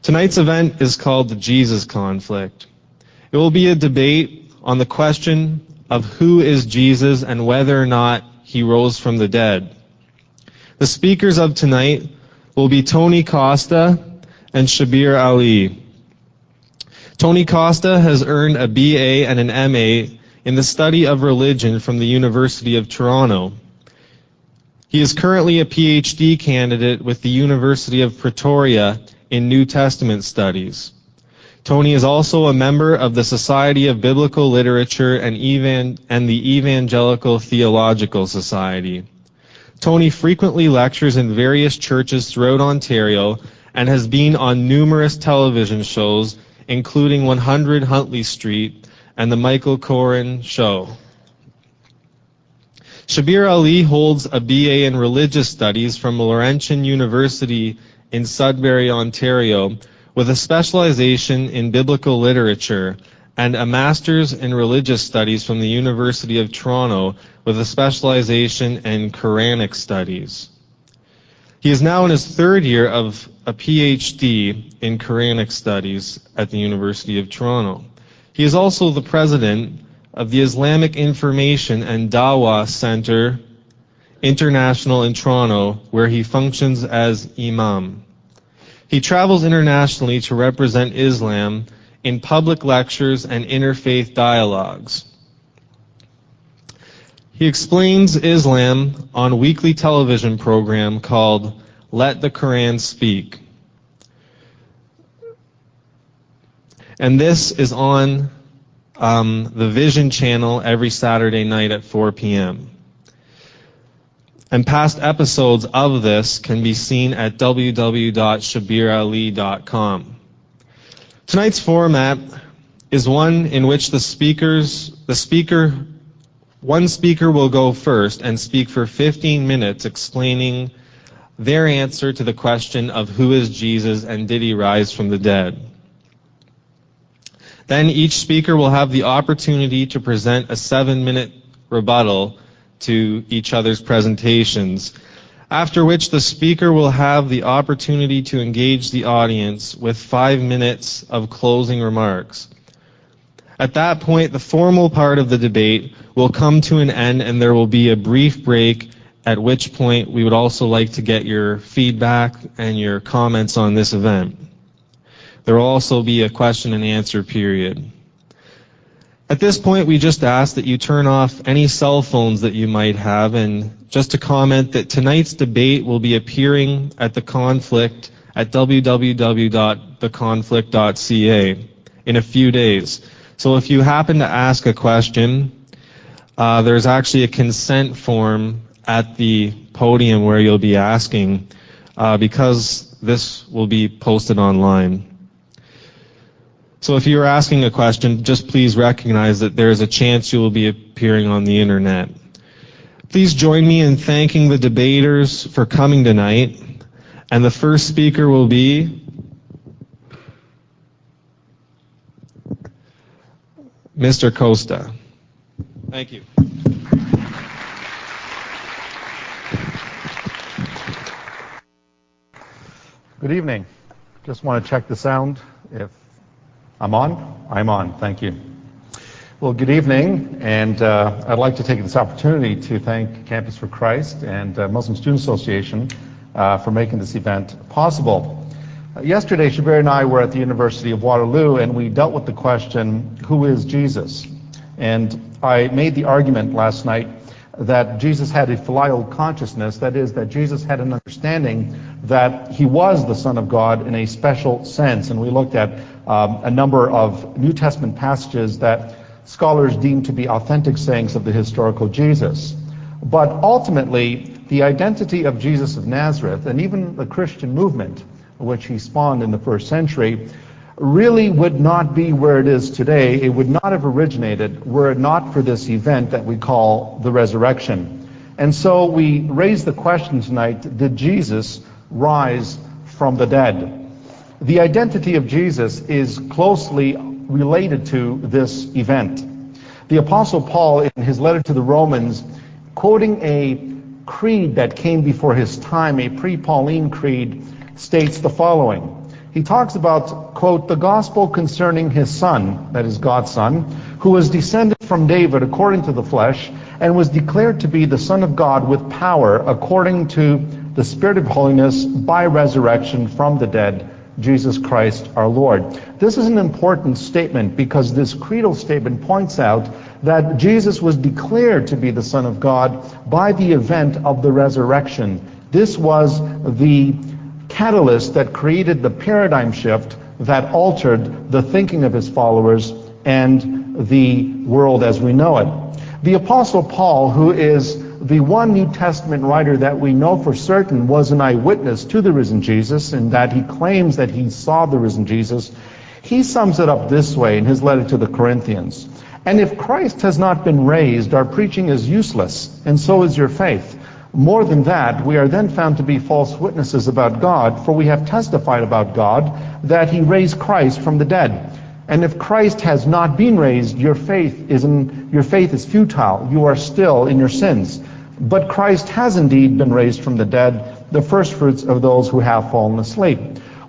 Tonight's event is called the Jesus Conflict. It will be a debate on the question of who is Jesus and whether or not he rose from the dead. The speakers of tonight will be Tony Costa and Shabir Ali. Tony Costa has earned a BA and an MA in the study of religion from the University of Toronto. He is currently a PhD candidate with the University of Pretoria in New Testament studies. Tony is also a member of the Society of Biblical Literature and the Evangelical Theological Society. Tony frequently lectures in various churches throughout Ontario and has been on numerous television shows, including 100 Huntley Street and The Michael Coren Show. Shabir Ali holds a BA in Religious Studies from Laurentian University in Sudbury, Ontario, with a specialization in biblical literature, and a Master's in Religious Studies from the University of Toronto with a specialization in Quranic Studies. He is now in his third year of a PhD in Quranic Studies at the University of Toronto. He is also the president of the Islamic Information and Dawah Center International in Toronto, where he functions as Imam. He travels internationally to represent Islam in public lectures and interfaith dialogues. He explains Islam on a weekly television program called Let the Quran Speak. And this is on the Vision channel every Saturday night at 4 p.m. And past episodes of this can be seen at www.shabirali.com. Tonight's format is one in which one speaker will go first and speak for 15 minutes explaining their answer to the question of who is Jesus and did he rise from the dead. Then each speaker will have the opportunity to present a 7-minute rebuttal to each other's presentations, after which the speaker will have the opportunity to engage the audience with 5 minutes of closing remarks. At that point, the formal part of the debate will come to an end and there will be a brief break, at which point we would also like to get your feedback and your comments on this event. There will also be a question and answer period. At this point, we just ask that you turn off any cell phones that you might have, and just to comment that tonight's debate will be appearing at The Conflict at www.theconflict.ca in a few days. So if you happen to ask a question, there's actually a consent form at the podium where you'll be asking, because this will be posted online. So if you're asking a question, just please recognize that there is a chance you will be appearing on the internet. Please join me in thanking the debaters for coming tonight. And the first speaker will be Mr. Costa. Thank you. Good evening. Just want to check the sound. If I'm on? I'm on. Thank you. Well, good evening, and I'd like to take this opportunity to thank Campus for Christ and Muslim Student Association for making this event possible. Yesterday, Shabir and I were at the University of Waterloo, and we dealt with the question, who is Jesus? And I made the argument last night that Jesus had a filial consciousness, that is, that Jesus had an understanding that he was the Son of God in a special sense. And we looked at a number of New Testament passages that scholars deem to be authentic sayings of the historical Jesus. But ultimately, the identity of Jesus of Nazareth, and even the Christian movement, which he spawned in the first century, really would not be where it is today. It would not have originated were it not for this event that we call the resurrection. And so we raise the question tonight, did Jesus rise from the dead? The identity of Jesus is closely related to this event. The Apostle Paul, in his letter to the Romans, quoting a creed that came before his time, a pre-Pauline creed, states the following. He talks about, quote, the gospel concerning his Son, that is God's Son, who was descended from David according to the flesh, and was declared to be the Son of God with power according to the Spirit of holiness by resurrection from the dead, Jesus Christ our Lord. This is an important statement because this creedal statement points out that Jesus was declared to be the Son of God by the event of the resurrection. This was the catalyst that created the paradigm shift that altered the thinking of his followers and the world as we know it. The Apostle Paul, who is the one New Testament writer that we know for certain was an eyewitness to the risen Jesus, in that he claims that he saw the risen Jesus, he sums it up this way in his letter to the Corinthians. And if Christ has not been raised, our preaching is useless, and so is your faith. More than that, we are then found to be false witnesses about God, for we have testified about God that he raised Christ from the dead. And if Christ has not been raised, your faith is futile. You are still in your sins. But Christ has indeed been raised from the dead, the firstfruits of those who have fallen asleep.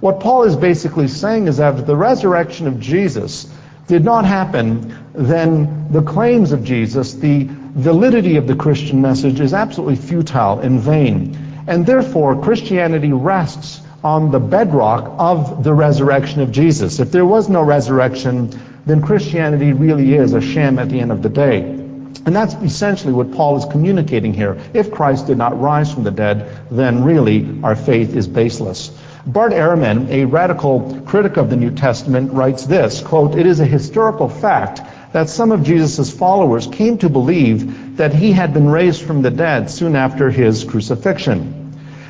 What Paul is basically saying is that if the resurrection of Jesus did not happen, then the claims of Jesus, the validity of the Christian message, is absolutely futile and vain. And therefore, Christianity rests on the bedrock of the resurrection of Jesus. If there was no resurrection, then Christianity really is a sham at the end of the day. And that's essentially what Paul is communicating here. If Christ did not rise from the dead, then really our faith is baseless. Bart Ehrman, a radical critic of the New Testament, writes this, quote, it is a historical fact that some of Jesus' followers came to believe that he had been raised from the dead soon after his crucifixion.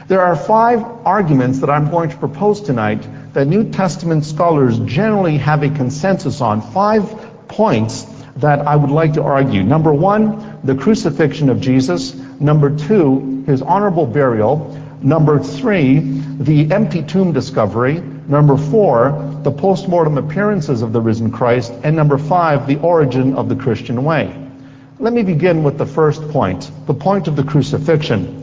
There are 5 arguments that I'm going to propose tonight that New Testament scholars generally have a consensus on. 5 points that I would like to argue. Number 1, the crucifixion of Jesus. Number 2, his honorable burial. Number 3, the empty tomb discovery. Number 4, the post-mortem appearances of the risen Christ. And number 5, the origin of the Christian way. Let me begin with the first point, the point of the crucifixion.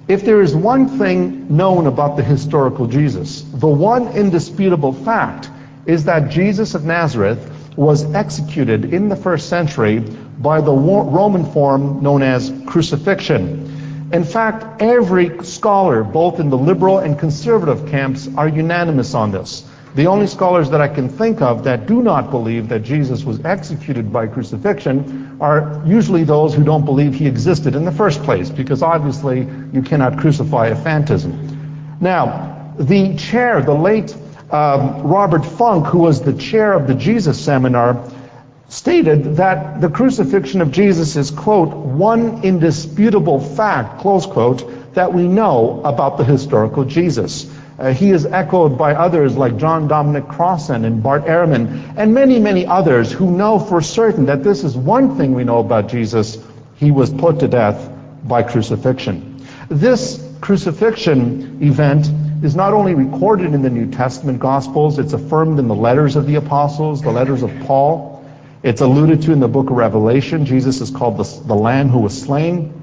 If there is one thing known about the historical Jesus, the one indisputable fact is that Jesus of Nazareth was executed in the first century by the Roman form known as crucifixion. In fact, every scholar, both in the liberal and conservative camps, are unanimous on this. The only scholars that I can think of that do not believe that Jesus was executed by crucifixion are usually those who don't believe he existed in the first place, because obviously you cannot crucify a phantasm. Now, the chair, the late Robert Funk, who was the chair of the Jesus Seminar, stated that the crucifixion of Jesus is, quote, one indisputable fact, close quote, that we know about the historical Jesus. He is echoed by others like John Dominic Crossan and Bart Ehrman and many, many others who know for certain that this is one thing we know about Jesus. He was put to death by crucifixion. This crucifixion event is not only recorded in the New Testament Gospels, it's affirmed in the letters of the apostles, the letters of Paul. It's alluded to in the book of Revelation. Jesus is called the Lamb who was slain.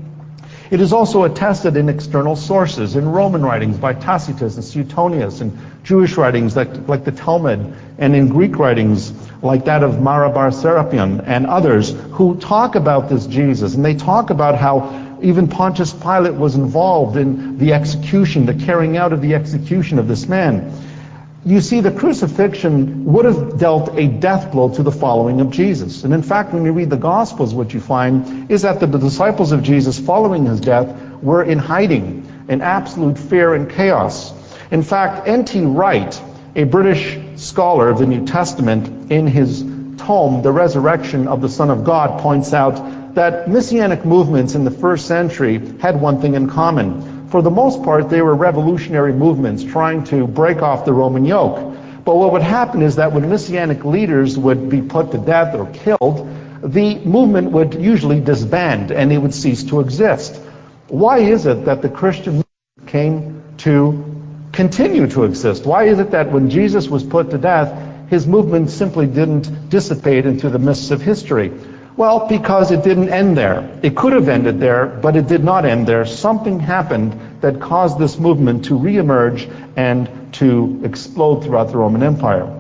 It is also attested in external sources, in Roman writings by Tacitus and Suetonius, and Jewish writings like the Talmud, and in Greek writings like that of Marabar Serapion and others who talk about this Jesus. And they talk about how even Pontius Pilate was involved in the execution, the carrying out of the execution of this man. You see, the crucifixion would have dealt a death blow to the following of Jesus. And in fact, when you read the Gospels, what you find is that the disciples of Jesus following his death were in hiding, in absolute fear and chaos. In fact, N.T. Wright, a British scholar of the New Testament, in his tome, The Resurrection of the Son of God, points out that Messianic movements in the first century had one thing in common. For the most part, they were revolutionary movements trying to break off the Roman yoke. But what would happen is that when Messianic leaders would be put to death or killed, the movement would usually disband and it would cease to exist. Why is it that the Christian movement came to continue to exist? Why is it that when Jesus was put to death, his movement simply didn't dissipate into the mists of history? Well, because it didn't end there. It could have ended there, but it did not end there. Something happened that caused this movement to reemerge and to explode throughout the Roman Empire.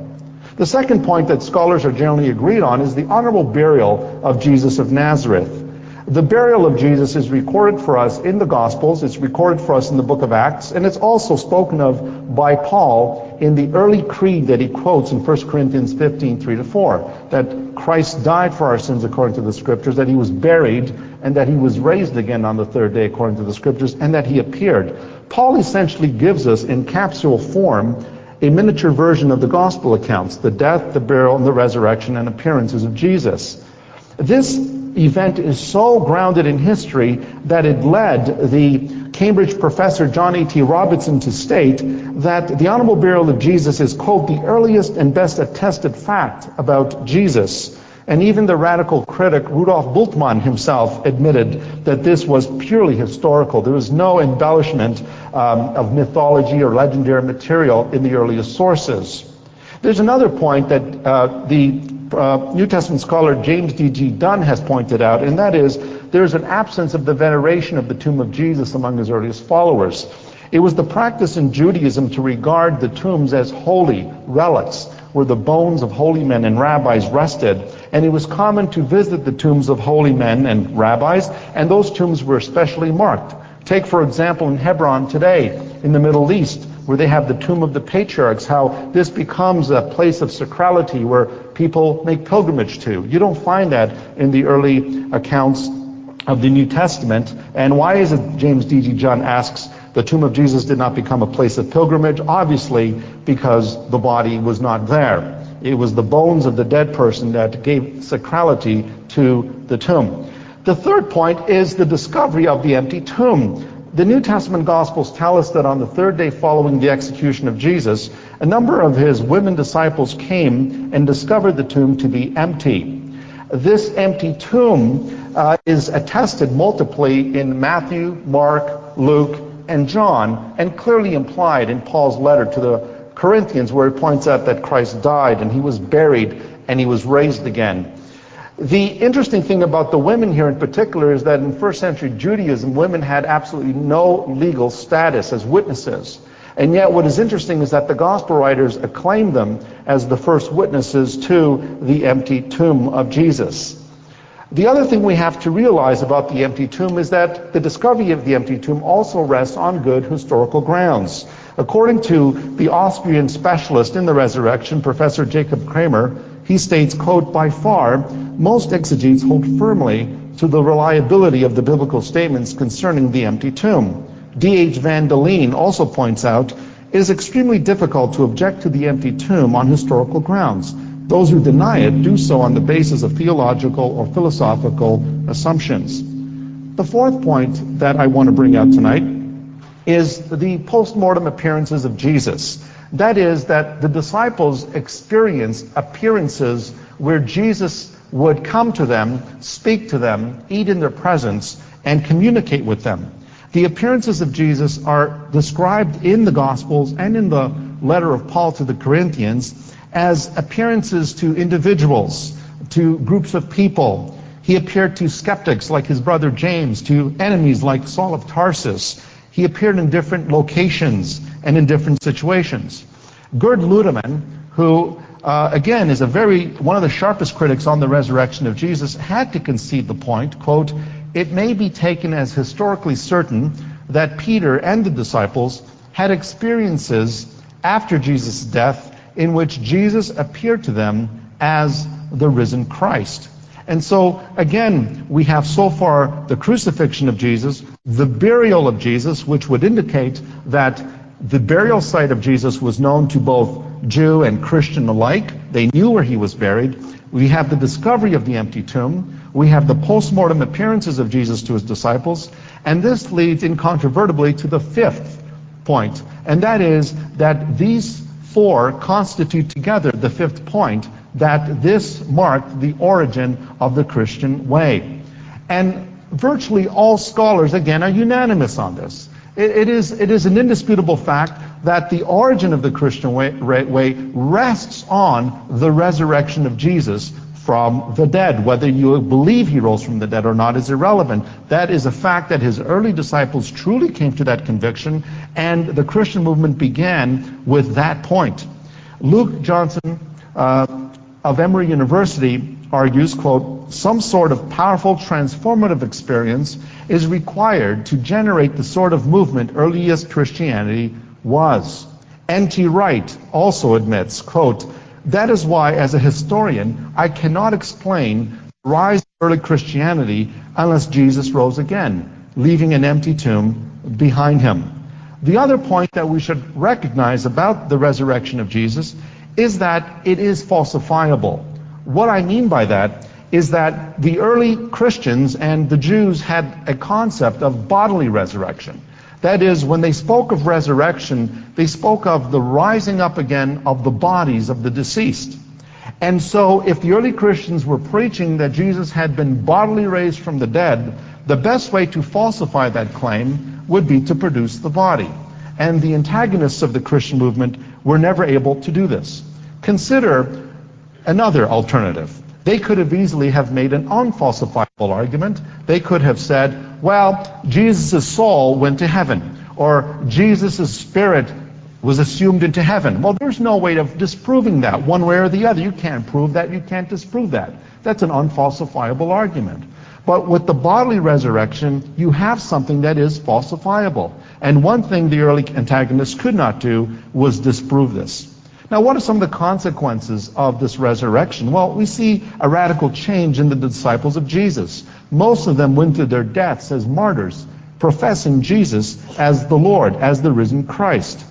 The second point that scholars are generally agreed on is the honorable burial of Jesus of Nazareth. The burial of Jesus is recorded for us in the Gospels, it's recorded for us in the book of Acts, and it's also spoken of by Paul in the early creed that he quotes in 1 Corinthians 15, 3-4, that Christ died for our sins according to the Scriptures, that he was buried, and that he was raised again on the third day according to the Scriptures, and that he appeared. Paul essentially gives us in capsule form a miniature version of the Gospel accounts, the death, the burial, and the resurrection and appearances of Jesus. This event is so grounded in history that it led the Cambridge professor John A.T. Robertson to state that the honorable burial of Jesus is, quote, the earliest and best attested fact about Jesus. And even the radical critic Rudolf Bultmann himself admitted that this was purely historical. There was no embellishment of mythology or legendary material in the earliest sources. There's another point that the New Testament scholar James D.G. Dunn has pointed out, and that is there's an absence of the veneration of the tomb of Jesus among his earliest followers. It was the practice in Judaism to regard the tombs as holy relics, where the bones of holy men and rabbis rested, and it was common to visit the tombs of holy men and rabbis, and those tombs were especially marked. Take, for example, in Hebron today, in the Middle East, where they have the tomb of the patriarchs, how this becomes a place of sacrality where people make pilgrimage to. You don't find that in the early accounts of the New Testament. And why is it, James D.G. Dunn asks, the tomb of Jesus did not become a place of pilgrimage? Obviously, because the body was not there. It was the bones of the dead person that gave sacrality to the tomb. The third point is the discovery of the empty tomb. The New Testament Gospels tell us that on the third day following the execution of Jesus, a number of his women disciples came and discovered the tomb to be empty. This empty tomb is attested multiply in Matthew, Mark, Luke, and John, and clearly implied in Paul's letter to the Corinthians, where he points out that Christ died and he was buried and he was raised again. The interesting thing about the women here in particular is that in first century Judaism, women had absolutely no legal status as witnesses. And yet what is interesting is that the gospel writers acclaim them as the first witnesses to the empty tomb of Jesus. The other thing we have to realize about the empty tomb is that the discovery of the empty tomb also rests on good historical grounds. According to the Austrian specialist in the resurrection, Professor Jacob Kramer, he states, quote, by far, most exegetes hold firmly to the reliability of the biblical statements concerning the empty tomb. D.H. Van Deleen also points out, it is extremely difficult to object to the empty tomb on historical grounds. Those who deny it do so on the basis of theological or philosophical assumptions. The fourth point that I want to bring out tonight is the post-mortem appearances of Jesus. That is, that the disciples experienced appearances where Jesus would come to them, speak to them, eat in their presence, and communicate with them. The appearances of Jesus are described in the Gospels and in the letter of Paul to the Corinthians as appearances to individuals, to groups of people. He appeared to skeptics like his brother James, to enemies like Saul of Tarsus. He appeared in different locations and in different situations. Gerd Ludemann, who again is one of the sharpest critics on the resurrection of Jesus, had to concede the point, quote, it may be taken as historically certain that Peter and the disciples had experiences after Jesus' death in which Jesus appeared to them as the risen Christ. And so, again, we have so far the crucifixion of Jesus, the burial of Jesus, which would indicate that the burial site of Jesus was known to both Jew and Christian alike. They knew where he was buried. We have the discovery of the empty tomb. We have the post-mortem appearances of Jesus to his disciples. And this leads incontrovertibly to the fifth point. And that is that these four constitute together the fifth point, that this marked the origin of the Christian way. And virtually all scholars, again, are unanimous on this. It is an indisputable fact that the origin of the Christian way rests on the resurrection of Jesus from the dead. Whether you believe he rose from the dead or not is irrelevant. That is a fact that his early disciples truly came to that conviction, and the Christian movement began with that point. Luke Johnson of Emory University argues, quote, some sort of powerful transformative experience is required to generate the sort of movement earliest Christianity was. N.T. Wright also admits, quote, that is why, as a historian, I cannot explain the rise of early Christianity unless Jesus rose again, leaving an empty tomb behind him. The other point that we should recognize about the resurrection of Jesus is that it is falsifiable. What I mean by that is that the early Christians and the Jews had a concept of bodily resurrection. That is, when they spoke of resurrection, they spoke of the rising up again of the bodies of the deceased. And so if the early Christians were preaching that Jesus had been bodily raised from the dead, the best way to falsify that claim would be to produce the body. And the antagonists of the Christian movement were never able to do this. Consider another alternative. They could have easily have made an unfalsifiable argument. They could have said, well, Jesus' soul went to heaven, or Jesus' spirit was assumed into heaven. Well, there's no way of disproving that one way or the other. You can't prove that. You can't disprove that. That's an unfalsifiable argument. But with the bodily resurrection, you have something that is falsifiable. And one thing the early antagonists could not do was disprove this. Now, what are some of the consequences of this resurrection? Well, we see a radical change in the disciples of Jesus. Most of them went to their deaths as martyrs, professing Jesus as the Lord, as the risen Christ.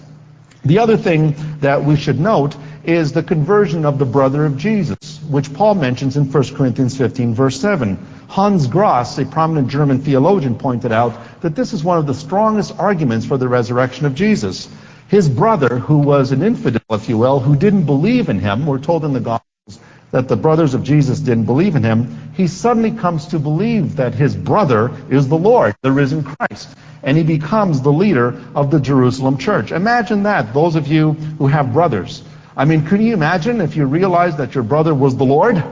The other thing that we should note is the conversion of the brother of Jesus, which Paul mentions in 1 Corinthians 15, verse 7. Hans Grass, a prominent German theologian, pointed out that this is one of the strongest arguments for the resurrection of Jesus. His brother, who was an infidel, if you will, who didn't believe in him, we're told in the Gospels that the brothers of Jesus didn't believe in him, he suddenly comes to believe that his brother is the Lord, the risen Christ, and he becomes the leader of the Jerusalem church. Imagine that, those of you who have brothers. I mean, can you imagine if you realized that your brother was the Lord,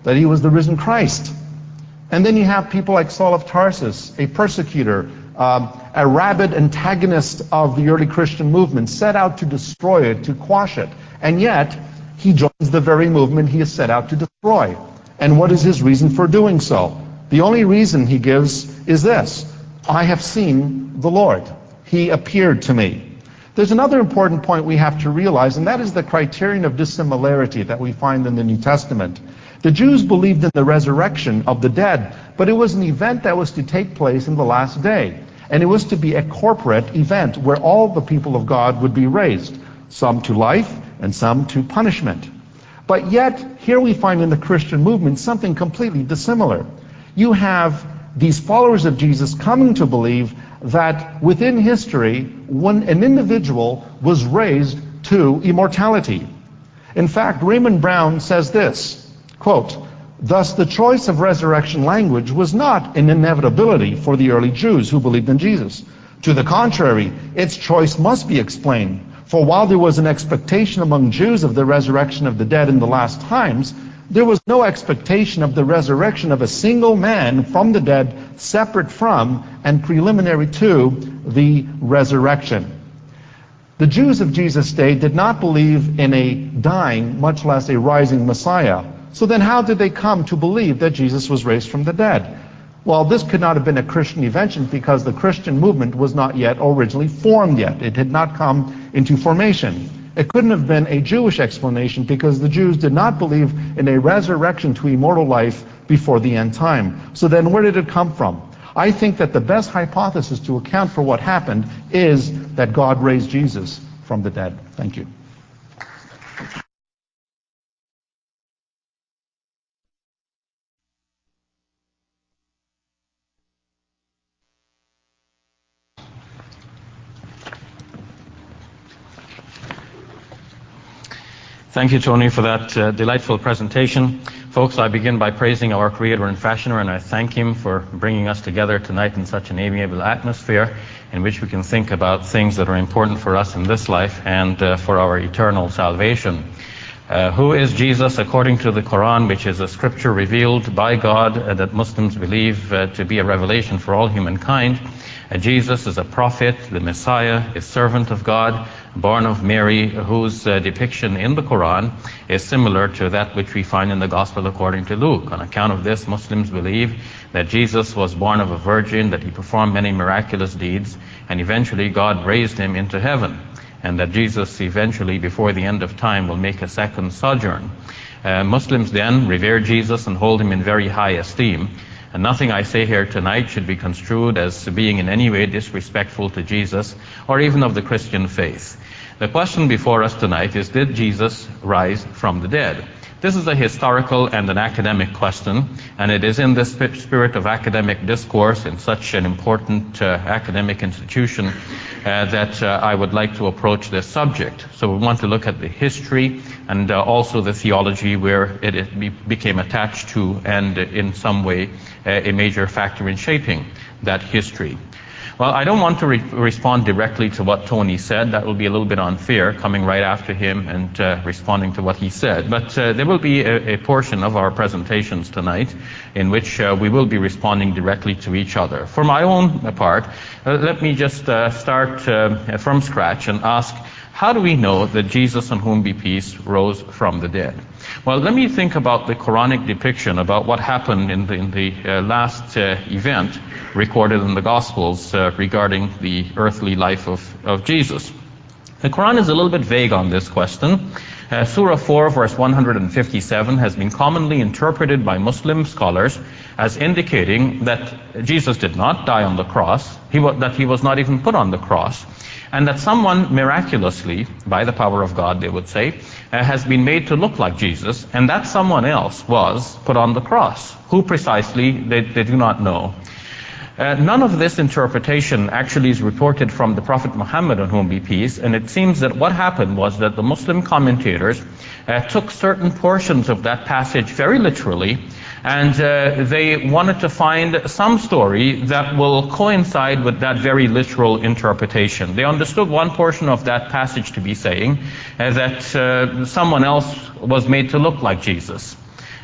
that he was the risen Christ? And then you have people like Saul of Tarsus, a persecutor, a rabid antagonist of the early Christian movement, set out to destroy it, to quash it. And yet, he joins the very movement he is set out to destroy. And what is his reason for doing so? The only reason he gives is this: I have seen the Lord. He appeared to me. There's another important point we have to realize, and that is the criterion of dissimilarity that we find in the New Testament. The Jews believed in the resurrection of the dead, but it was an event that was to take place in the last day. And it was to be a corporate event where all the people of God would be raised, some to life and some to punishment. But yet, here we find in the Christian movement something completely dissimilar. You have these followers of Jesus coming to believe that within history, when an individual was raised to immortality. In fact, Raymond Brown says this, quote, thus the choice of resurrection language was not an inevitability for the early Jews who believed in Jesus. To the contrary, its choice must be explained. For while there was an expectation among Jews of the resurrection of the dead in the last times, there was no expectation of the resurrection of a single man from the dead, separate from and preliminary to the resurrection. The Jews of Jesus' day did not believe in a dying, much less a rising Messiah. So then how did they come to believe that Jesus was raised from the dead? Well, this could not have been a Christian invention because the Christian movement was not yet originally formed yet. It had not come into formation. It couldn't have been a Jewish explanation because the Jews did not believe in a resurrection to immortal life before the end time. So then where did it come from? I think that the best hypothesis to account for what happened is that God raised Jesus from the dead. Thank you. Thank you, Tony, for that delightful presentation. Folks, I begin by praising our Creator and Fashioner, and I thank Him for bringing us together tonight in such an amiable atmosphere in which we can think about things that are important for us in this life and for our eternal salvation. Who is Jesus according to the Quran, which is a scripture revealed by God that Muslims believe to be a revelation for all humankind? Jesus is a prophet, the Messiah, a servant of God, born of Mary, whose depiction in the Quran is similar to that which we find in the Gospel according to Luke. On account of this, Muslims believe that Jesus was born of a virgin, that he performed many miraculous deeds, and eventually God raised him into heaven, and that Jesus eventually, before the end of time, will make a second sojourn. Muslims then revere Jesus and hold him in very high esteem. And nothing I say here tonight should be construed as being in any way disrespectful to Jesus or even of the Christian faith. The question before us tonight is, did Jesus rise from the dead? This is a historical and an academic question, and it is in the spirit of academic discourse in such an important academic institution that I would like to approach this subject. So we want to look at the history and also the theology where it became attached to and in some way a major factor in shaping that history. Well, I don't want to respond directly to what Tony said. That will be a little bit unfair, coming right after him and responding to what he said. But there will be a portion of our presentations tonight in which we will be responding directly to each other. For my own part, let me just start from scratch and ask, how do we know that Jesus, on whom be peace, rose from the dead? Well, let me think about the Quranic depiction about what happened in the last event recorded in the Gospels regarding the earthly life of Jesus. The Quran is a little bit vague on this question. Surah 4, verse 157 has been commonly interpreted by Muslim scholars as indicating that Jesus did not die on the cross, that he was not even put on the cross, and that someone miraculously, by the power of God, they would say, has been made to look like Jesus, and that someone else was put on the cross. Who precisely, they do not know. None of this interpretation actually is reported from the Prophet Muhammad, on whom be peace, and it seems that what happened was that the Muslim commentators took certain portions of that passage very literally, and they wanted to find some story that will coincide with that very literal interpretation. They understood one portion of that passage to be saying that someone else was made to look like Jesus.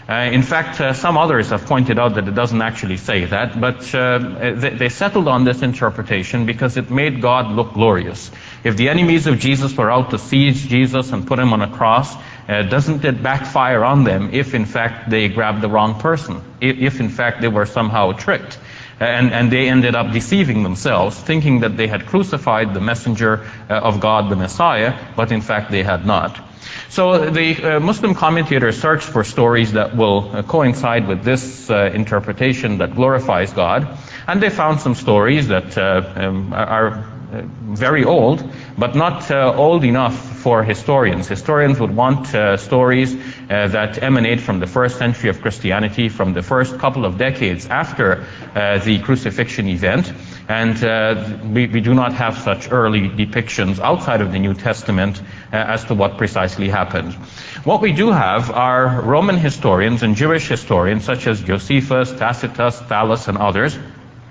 In fact, some others have pointed out that it doesn't actually say that, but they settled on this interpretation because it made God look glorious. If the enemies of Jesus were out to seize Jesus and put him on a cross, doesn't it backfire on them if in fact they grabbed the wrong person, if in fact they were somehow tricked? And they ended up deceiving themselves, thinking that they had crucified the messenger of God, the Messiah, but in fact they had not. So the Muslim commentators searched for stories that will coincide with this interpretation that glorifies God, and they found some stories that are very old, but not old enough for historians. Historians would want stories that emanate from the first century of Christianity, from the first couple of decades after the crucifixion event, and we do not have such early depictions outside of the New Testament as to what precisely happened. What we do have are Roman historians and Jewish historians such as Josephus, Tacitus, Thallus, and others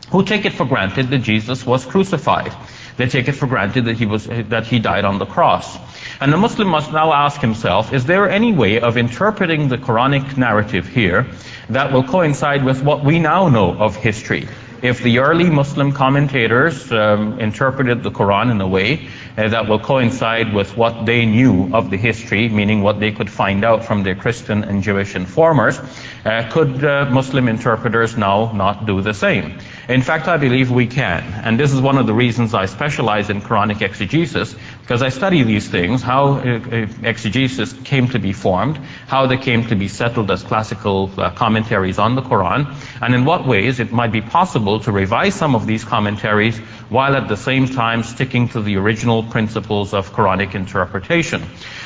who take it for granted that Jesus was crucified. They take it for granted that he died on the cross. And the Muslim must now ask himself, is there any way of interpreting the Quranic narrative here that will coincide with what we now know of history? If the early Muslim commentators interpreted the Quran in a way that will coincide with what they knew of the history, meaning what they could find out from their Christian and Jewish informers, could Muslim interpreters now not do the same? In fact, I believe we can. And this is one of the reasons I specialize in Quranic exegesis, because I study these things, how exegesis came to be formed, how they came to be settled as classical commentaries on the Quran, and in what ways it might be possible to revise some of these commentaries while at the same time sticking to the original principles of Quranic interpretation.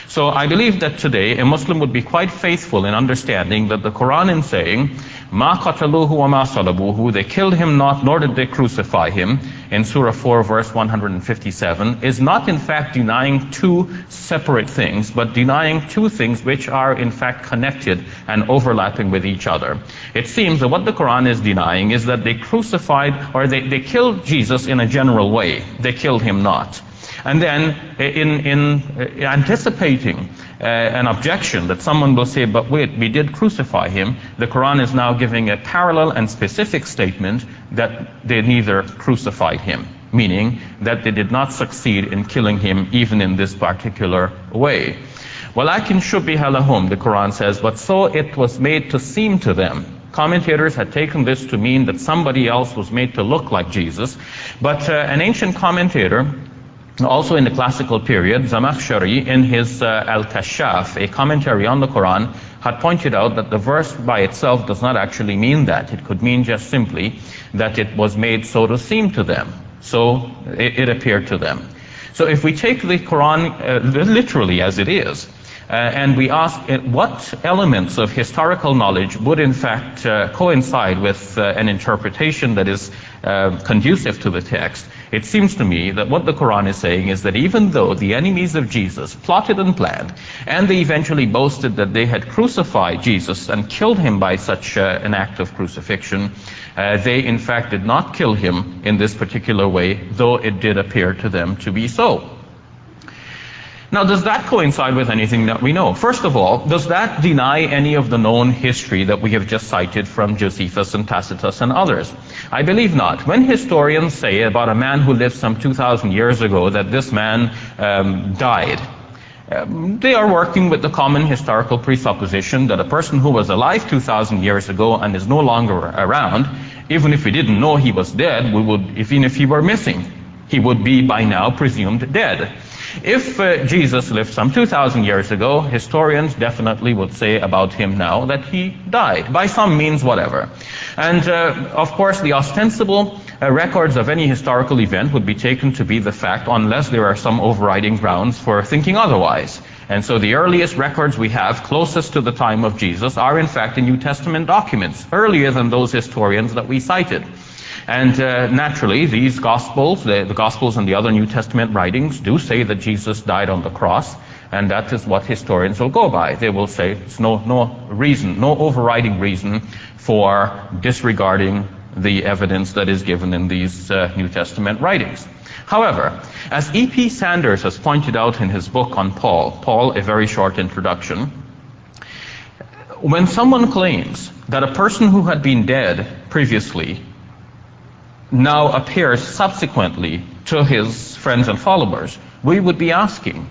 So I believe that today a Muslim would be quite faithful in understanding that the Quran in saying, "Ma qataluhu wa ma salabuhu," they killed him not, nor did they crucify him, in Surah 4, verse 157, is not in fact denying two separate things, but denying two things which are in fact connected and overlapping with each other. It seems that what the Quran is denying is that they crucified, or they killed Jesus in a general way. They killed him not. And then, in anticipating an objection that someone will say, but wait, we did crucify him, the Quran is now giving a parallel and specific statement that they neither crucified him, meaning that they did not succeed in killing him even in this particular way. وَلَكِنْ شُبِّهَ لَهُمْ, the Quran says, but so it was made to seem to them. Commentators had taken this to mean that somebody else was made to look like Jesus, but an ancient commentator, also in the classical period, Zamakhshari, in his Al-Kashaf, a commentary on the Quran, had pointed out that the verse by itself does not actually mean that. It could mean just simply that it was made so to seem to them. So it appeared to them. So if we take the Quran literally as it is, and we ask what elements of historical knowledge would in fact coincide with an interpretation that is conducive to the text, it seems to me that what the Quran is saying is that even though the enemies of Jesus plotted and planned, and they eventually boasted that they had crucified Jesus and killed him by such an act of crucifixion, they in fact did not kill him in this particular way, though it did appear to them to be so. Now, does that coincide with anything that we know? First of all, does that deny any of the known history that we have just cited from Josephus and Tacitus and others? I believe not. When historians say about a man who lived some 2,000 years ago that this man died, they are working with the common historical presupposition that a person who was alive 2,000 years ago and is no longer around, even if we didn't know he was dead, even if he were missing, he would be by now presumed dead. If Jesus lived some 2,000 years ago, historians definitely would say about him now that he died, by some means whatever. And of course, the ostensible records of any historical event would be taken to be the fact unless there are some overriding grounds for thinking otherwise. And so the earliest records we have closest to the time of Jesus are in fact in New Testament documents, earlier than those historians that we cited. And naturally, these Gospels, the Gospels and the other New Testament writings, do say that Jesus died on the cross, and that is what historians will go by. They will say it's no overriding reason for disregarding the evidence that is given in these New Testament writings. However, as E.P. Sanders has pointed out in his book on Paul, A Very Short Introduction, when someone claims that a person who had been dead previously now appears subsequently to his friends and followers, we would be asking,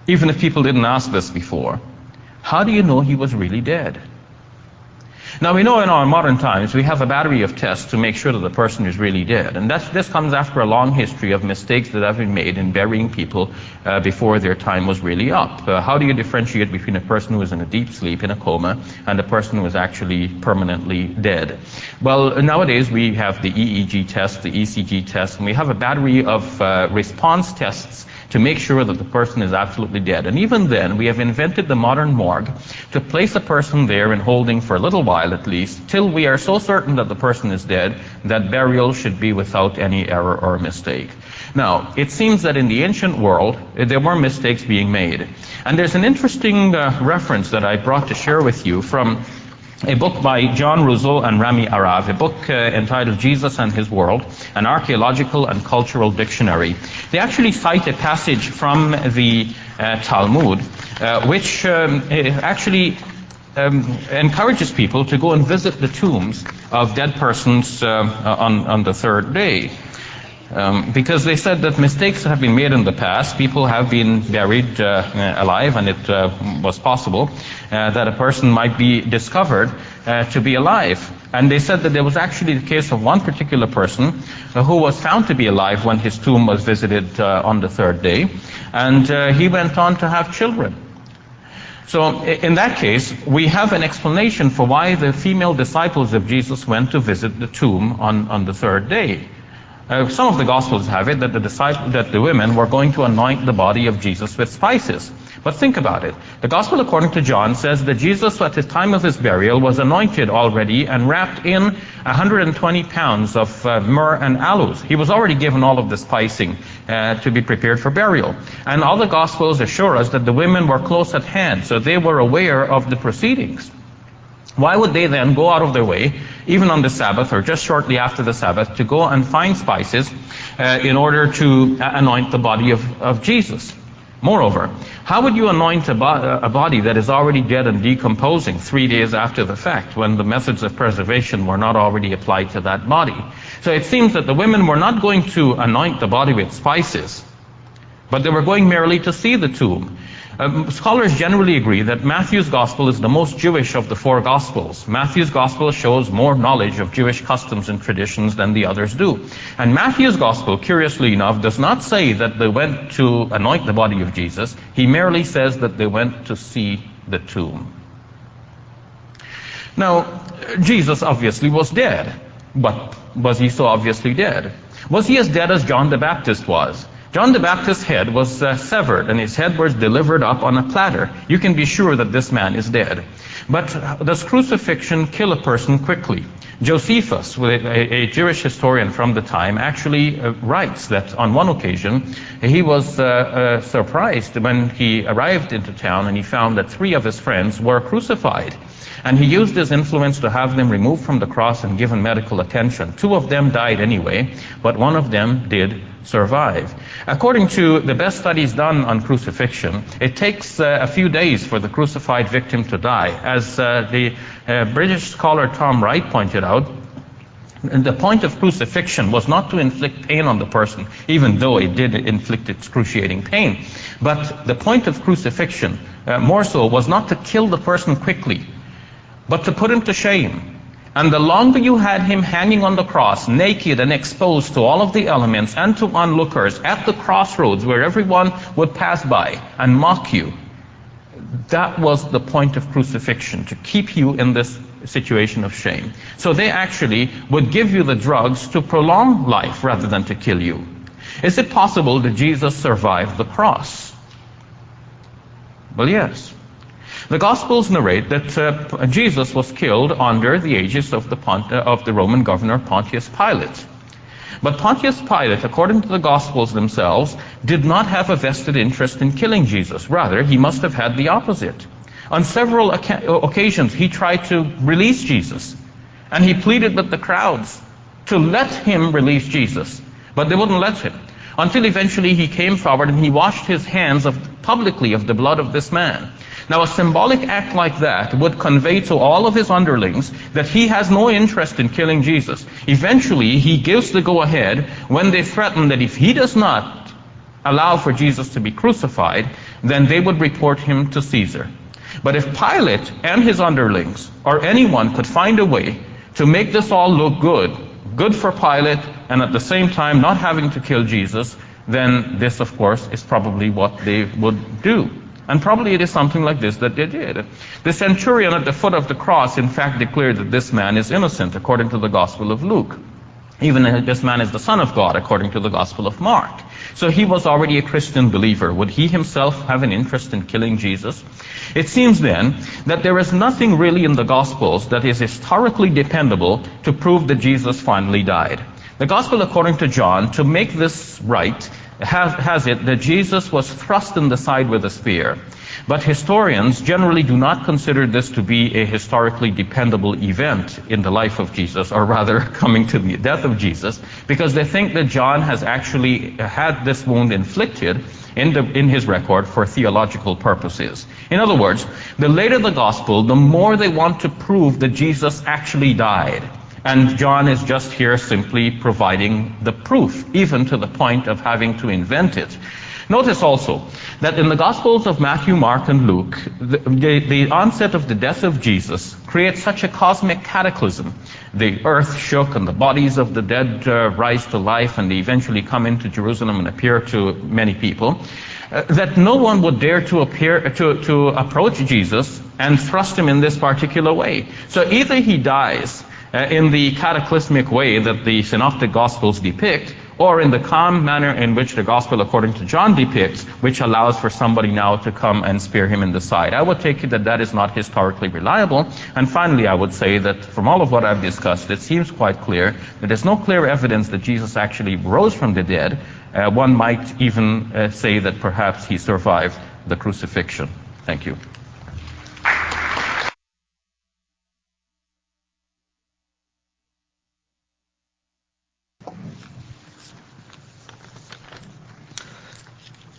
even if people didn't ask this before, how do you know he was really dead? Now, we know in our modern times we have a battery of tests to make sure that the person is really dead. And this comes after a long history of mistakes that have been made in burying people before their time was really up. How do you differentiate between a person who is in a deep sleep, in a coma, and a person who is actually permanently dead? Well, nowadays we have the EEG test, the ECG test, and we have a battery of response tests to make sure that the person is absolutely dead. And even then, we have invented the modern morgue to place a person there in holding for a little while at least, till we are so certain that the person is dead that burial should be without any error or mistake. Now, it seems that in the ancient world, there were mistakes being made. And there's an interesting reference that I brought to share with you from a book by John Rousseau and Rami Arav, a book entitled Jesus and His World, an archaeological and cultural dictionary. They actually cite a passage from the Talmud, which actually encourages people to go and visit the tombs of dead persons on the third day. Because they said that mistakes have been made in the past. People have been buried alive, and it was possible that a person might be discovered to be alive. And they said that there was actually the case of one particular person who was found to be alive when his tomb was visited on the third day, and he went on to have children. So in that case, we have an explanation for why the female disciples of Jesus went to visit the tomb on the third day. Some of the Gospels have it that the women were going to anoint the body of Jesus with spices. But think about it. The Gospel according to John says that Jesus at the time of his burial was anointed already and wrapped in 120 pounds of myrrh and aloes. He was already given all of the spicing to be prepared for burial. And all the Gospels assure us that the women were close at hand, so they were aware of the proceedings. Why would they then go out of their way, even on the Sabbath or just shortly after the Sabbath, to go and find spices in order to anoint the body of Jesus? Moreover, how would you anoint a body that is already dead and decomposing 3 days after the fact, when the methods of preservation were not already applied to that body? So it seems that the women were not going to anoint the body with spices, but they were going merely to see the tomb. Scholars generally agree that Matthew's Gospel is the most Jewish of the 4 Gospels. Matthew's Gospel shows more knowledge of Jewish customs and traditions than the others do. And Matthew's Gospel, curiously enough, does not say that they went to anoint the body of Jesus. He merely says that they went to see the tomb. Now, Jesus obviously was dead. But was he so obviously dead? Was he as dead as John the Baptist was? John the Baptist's head was severed, and his head was delivered up on a platter. You can be sure that this man is dead. But does crucifixion kill a person quickly? Josephus, a Jewish historian from the time, actually writes that on one occasion he was surprised when he arrived into town and he found that 3 of his friends were crucified. And he used his influence to have them removed from the cross and given medical attention. 2 of them died anyway, but 1 of them did survive. According to the best studies done on crucifixion, it takes a few days for the crucified victim to die. As the British scholar Tom Wright pointed out, the point of crucifixion was not to inflict pain on the person, even though it did inflict excruciating pain. But the point of crucifixion, more so, was not to kill the person quickly, but to put him to shame. And the longer you had him hanging on the cross, naked and exposed to all of the elements and to onlookers at the crossroads where everyone would pass by and mock you, that was the point of crucifixion, to keep you in this situation of shame. So they actually would give you the drugs to prolong life rather than to kill you. Is it possible that Jesus survived the cross? Well, yes. The Gospels narrate that Jesus was killed under the aegis of the Roman governor Pontius Pilate. But Pontius Pilate, according to the Gospels themselves, did not have a vested interest in killing Jesus. Rather, he must have had the opposite. On several occasions, he tried to release Jesus, and he pleaded with the crowds to let him release Jesus, but they wouldn't let him, until eventually he came forward and he washed his hands publicly of the blood of this man. Now, a symbolic act like that would convey to all of his underlings that he has no interest in killing Jesus. Eventually, he gives the go-ahead when they threaten that if he does not allow for Jesus to be crucified, then they would report him to Caesar. But if Pilate and his underlings, or anyone, could find a way to make this all look good for Pilate, and at the same time not having to kill Jesus, then this, of course, is probably what they would do. And probably it is something like this that they did. The centurion at the foot of the cross, in fact, declared that this man is innocent, according to the Gospel of Luke. Even this man is the Son of God, according to the Gospel of Mark. So he was already a Christian believer. Would he himself have an interest in killing Jesus? It seems then that there is nothing really in the Gospels that is historically dependable to prove that Jesus finally died. The Gospel according to John, to make this right, has it that Jesus was thrust in the side with a spear. But historians generally do not consider this to be a historically dependable event in the life of Jesus, or rather coming to the death of Jesus, because they think that John has actually had this wound inflicted in his record for theological purposes. In other words, the later the gospel, the more they want to prove that Jesus actually died. And John is just here simply providing the proof, even to the point of having to invent it. Notice also that in the Gospels of Matthew, Mark, and Luke, the onset of the death of Jesus creates such a cosmic cataclysm. The earth shook and the bodies of the dead rise to life, and they eventually come into Jerusalem and appear to many people, that no one would dare to approach Jesus and thrust him in this particular way. So either he dies in the cataclysmic way that the Synoptic Gospels depict, or in the calm manner in which the Gospel according to John depicts, which allows for somebody now to come and spear him in the side. I would take it that that is not historically reliable. And finally, I would say that from all of what I've discussed, it seems quite clear that there's no clear evidence that Jesus actually rose from the dead. One might even say that perhaps he survived the crucifixion. Thank you.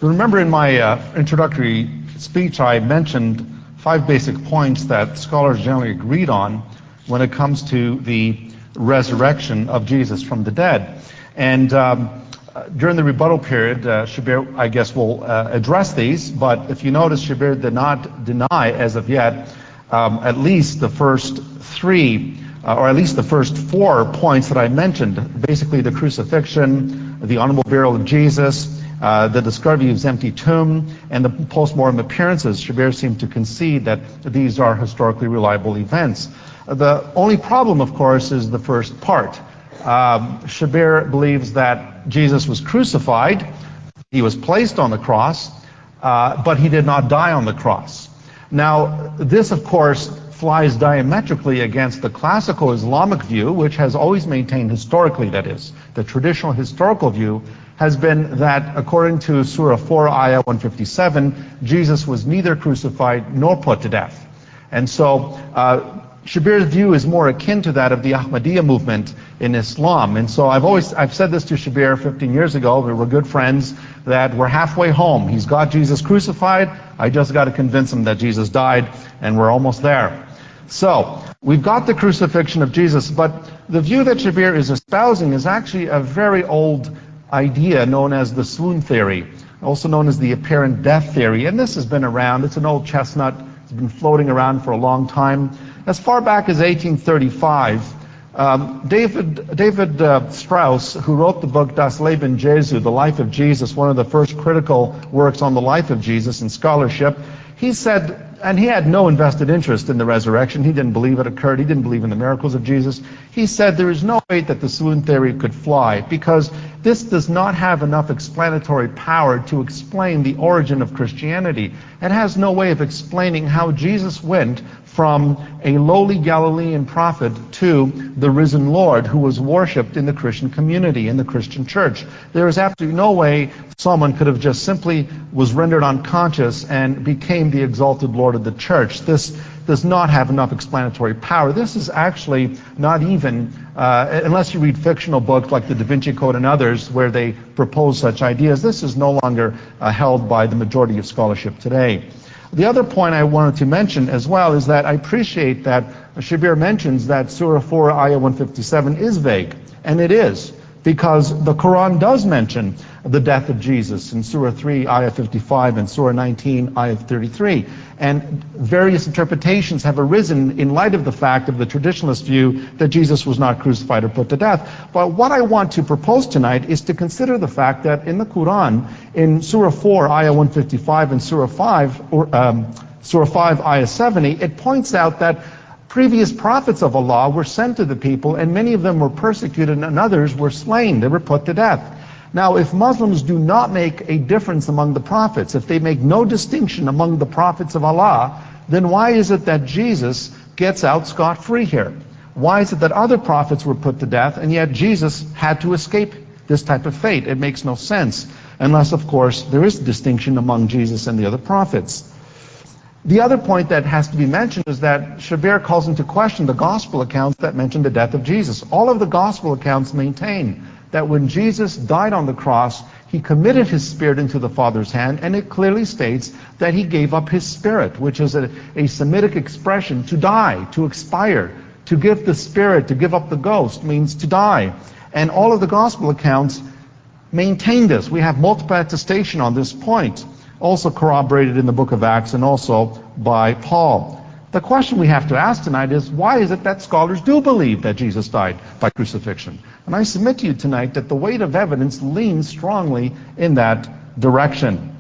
Remember in my introductory speech I mentioned 5 basic points that scholars generally agreed on when it comes to the resurrection of Jesus from the dead. And during the rebuttal period, Shabir, I guess, will address these, but if you notice, Shabir did not deny, as of yet, at least the first 3, or at least the first 4 points that I mentioned, basically the crucifixion, the honorable burial of Jesus, the discovery of his empty tomb, and the post-mortem appearances. Shabir seemed to concede that these are historically reliable events. The only problem, of course, is the first part. Shabir believes that Jesus was crucified, he was placed on the cross, but he did not die on the cross. Now, this, of course, flies diametrically against the classical Islamic view, which has always maintained historically, that is, the traditional historical view has been that, according to Surah 4, Ayah 157, Jesus was neither crucified nor put to death. And so, Shabir's view is more akin to that of the Ahmadiyya movement in Islam. And so I've said this to Shabir 15 years ago, we were good friends, that we're halfway home. He's got Jesus crucified, I just got to convince him that Jesus died, and we're almost there. So, we've got the crucifixion of Jesus, but the view that Shabir is espousing is actually a very old idea known as the swoon theory, also known as the apparent death theory. And this has been around, it's an old chestnut, it's been floating around for a long time. As far back as 1835, David Strauss, who wrote the book Das Leben Jesu, The Life of Jesus, one of the first critical works on the life of Jesus in scholarship, he said, and he had no invested interest in the resurrection, he didn't believe it occurred, he didn't believe in the miracles of Jesus, he said there is no way that the swoon theory could fly, because this does not have enough explanatory power to explain the origin of Christianity. It has no way of explaining how Jesus went from a lowly Galilean prophet to the risen Lord who was worshipped in the Christian community, in the Christian church. There is absolutely no way someone could have just simply was rendered unconscious and became the exalted Lord of the church. This does not have enough explanatory power. This is actually not even, unless you read fictional books like the Da Vinci Code and others where they propose such ideas, this is no longer held by the majority of scholarship today. The other point I wanted to mention as well is that I appreciate that Shabir mentions that Surah 4, Ayah 157 is vague, and it is, because the Quran does mention the death of Jesus in Surah 3, Ayah 55, and Surah 19, Ayah 33. And various interpretations have arisen in light of the fact of the traditionalist view that Jesus was not crucified or put to death. But what I want to propose tonight is to consider the fact that in the Quran, in Surah 4, Ayah 155, and Surah 5, Ayah 70, it points out that previous prophets of Allah were sent to the people, and many of them were persecuted, and others were slain. They were put to death. Now, if Muslims do not make a difference among the prophets, if they make no distinction among the prophets of Allah, then why is it that Jesus gets out scot-free here? Why is it that other prophets were put to death, and yet Jesus had to escape this type of fate? It makes no sense, unless, of course, there is distinction among Jesus and the other prophets. The other point that has to be mentioned is that Shabir calls into question the gospel accounts that mention the death of Jesus. All of the gospel accounts maintain that when Jesus died on the cross, he committed his spirit into the Father's hand, and it clearly states that he gave up his spirit, which is a Semitic expression, to die, to expire. To give the spirit, to give up the ghost, means to die. And all of the gospel accounts maintain this. We have multiple attestation on this point, also corroborated in the book of Acts and also by Paul. The question we have to ask tonight is, why is it that scholars do believe that Jesus died by crucifixion? And I submit to you tonight that the weight of evidence leans strongly in that direction.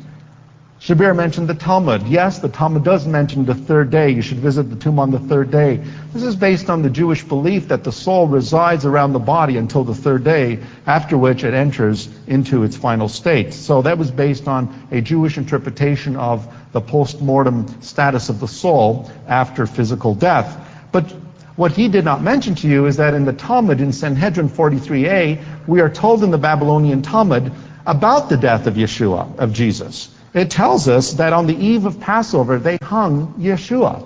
Shabir mentioned the Talmud. Yes, the Talmud does mention the third day. You should visit the tomb on the third day. This is based on the Jewish belief that the soul resides around the body until the third day, after which it enters into its final state. So that was based on a Jewish interpretation of the post-mortem status of the soul after physical death. But what he did not mention to you is that in the Talmud, in Sanhedrin 43a, we are told in the Babylonian Talmud about the death of Yeshua, of Jesus. It tells us that on the eve of Passover, they hung Yeshua,